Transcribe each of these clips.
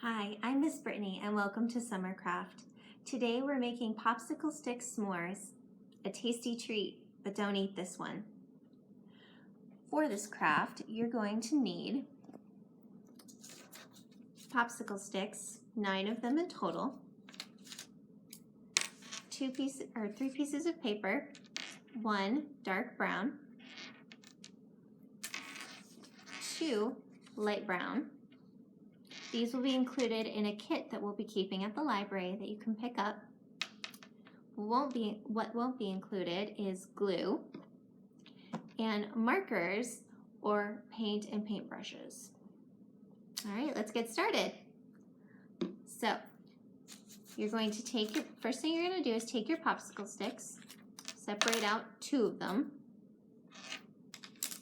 Hi, I'm Miss Brittany and welcome to Summercraft. Today we're making popsicle stick s'mores, a tasty treat, but don't eat this one. For this craft, you're going to need popsicle sticks, 9 of them in total, 3 pieces of paper, 1 dark brown, 2 light brown. These will be included in a kit that we'll be keeping at the library that you can pick up. What won't be included is glue and markers or paint and paintbrushes. All right, let's get started. So you're going to take first thing you're going to do is take your popsicle sticks, separate out 2 of them,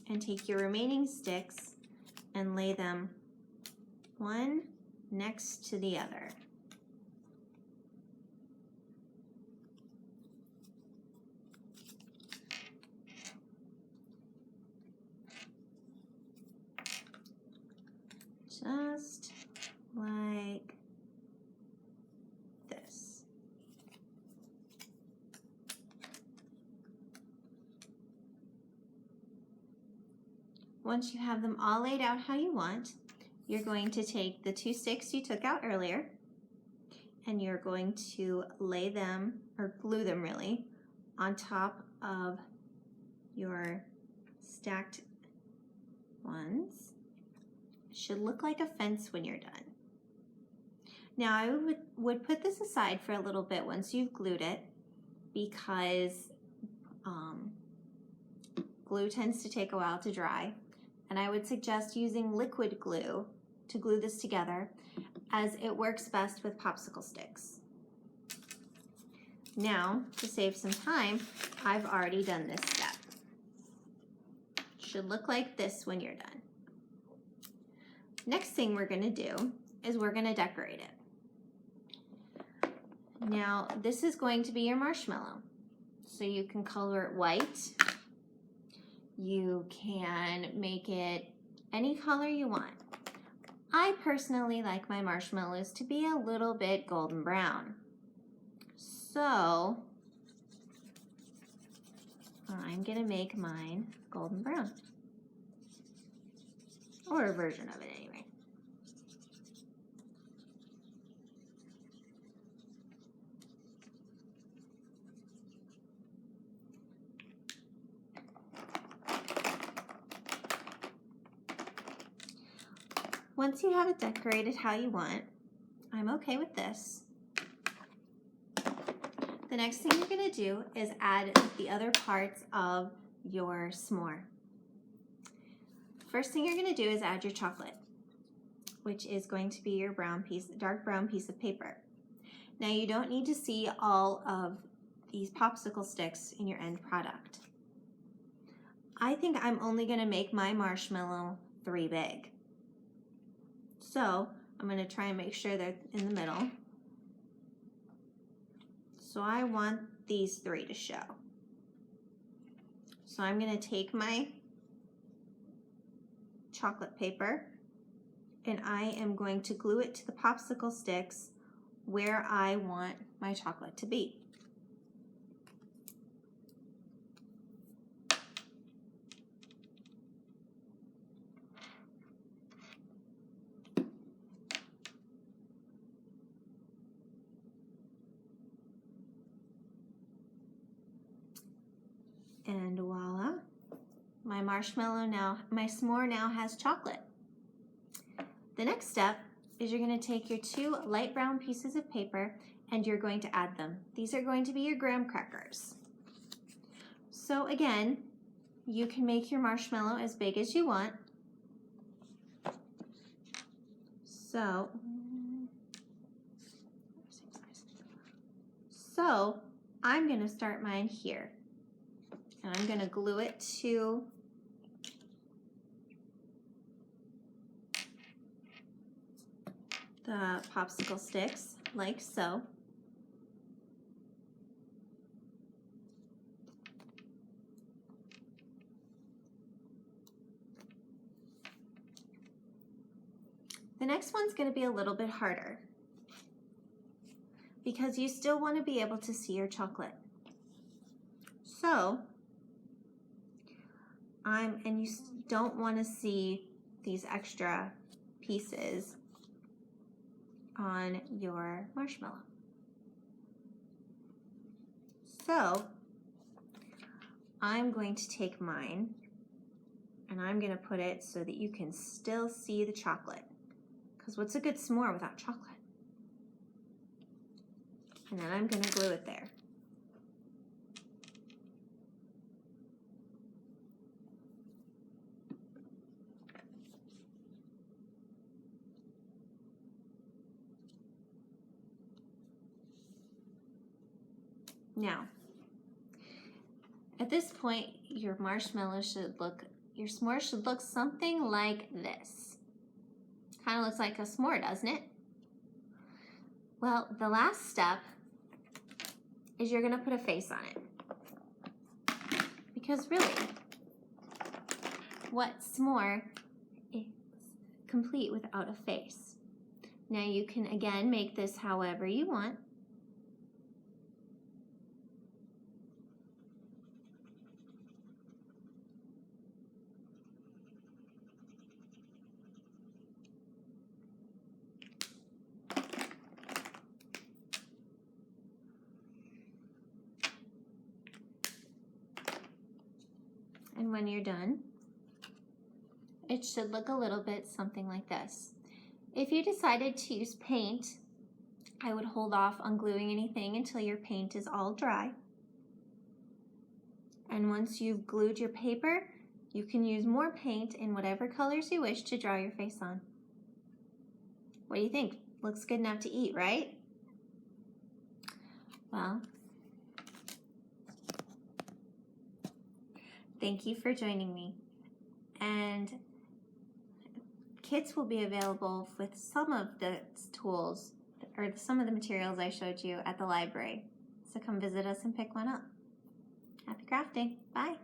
and take your remaining sticks and lay them one next to the other. Just like this. Once you have them all laid out how you want, you're going to take the 2 sticks you took out earlier and you're going to lay them, or glue them really, on top of your stacked ones. It should look like a fence when you're done. Now I would put this aside for a little bit once you've glued it, because glue tends to take a while to dry, and I would suggest using liquid glue to glue this together, as it works best with popsicle sticks. Now, to save some time, I've already done this step. Should look like this when you're done. Next thing we're going to do is we're going to decorate it. Now, this is going to be your marshmallow. So you can color it white. You can make it any color you want. I personally like my marshmallows to be a little bit golden brown. So I'm gonna make mine golden brown, or a version of it anyway. Once you have it decorated how you want, I'm okay with this. The next thing you're going to do is add the other parts of your s'more. First thing you're going to do is add your chocolate, which is going to be your dark brown piece of paper. Now you don't need to see all of these popsicle sticks in your end product. I think I'm only going to make my marshmallow 3 big. So I'm going to try and make sure they're in the middle. So I want these 3 to show. So I'm going to take my chocolate paper and I am going to glue it to the popsicle sticks where I want my chocolate to be. And voila, my s'more now has chocolate. The next step is you're going to take your 2 light brown pieces of paper and you're going to add them. These are going to be your graham crackers. So again, you can make your marshmallow as big as you want. So I'm going to start mine here. And I'm going to glue it to the popsicle sticks, like so. The next one's going to be a little bit harder because you still want to be able to see your chocolate. So, and you don't want to see these extra pieces on your marshmallow. So, I'm going to take mine and I'm going to put it so that you can still see the chocolate. Because what's a good s'more without chocolate? And then I'm going to glue it there. Now, at this point, your s'more should look something like this. Kind of looks like a s'more, doesn't it? Well, the last step is you're going to put a face on it. Because really, what s'more is complete without a face? Now you can again make this however you want. And when you're done, it should look a little bit something like this. If you decided to use paint, I would hold off on gluing anything until your paint is all dry. And once you've glued your paper, you can use more paint in whatever colors you wish to draw your face on. What do you think? Looks good enough to eat, right? Well, thank you for joining me. And kits will be available with some of the tools or some of the materials I showed you at the library. So come visit us and pick one up. Happy crafting. Bye.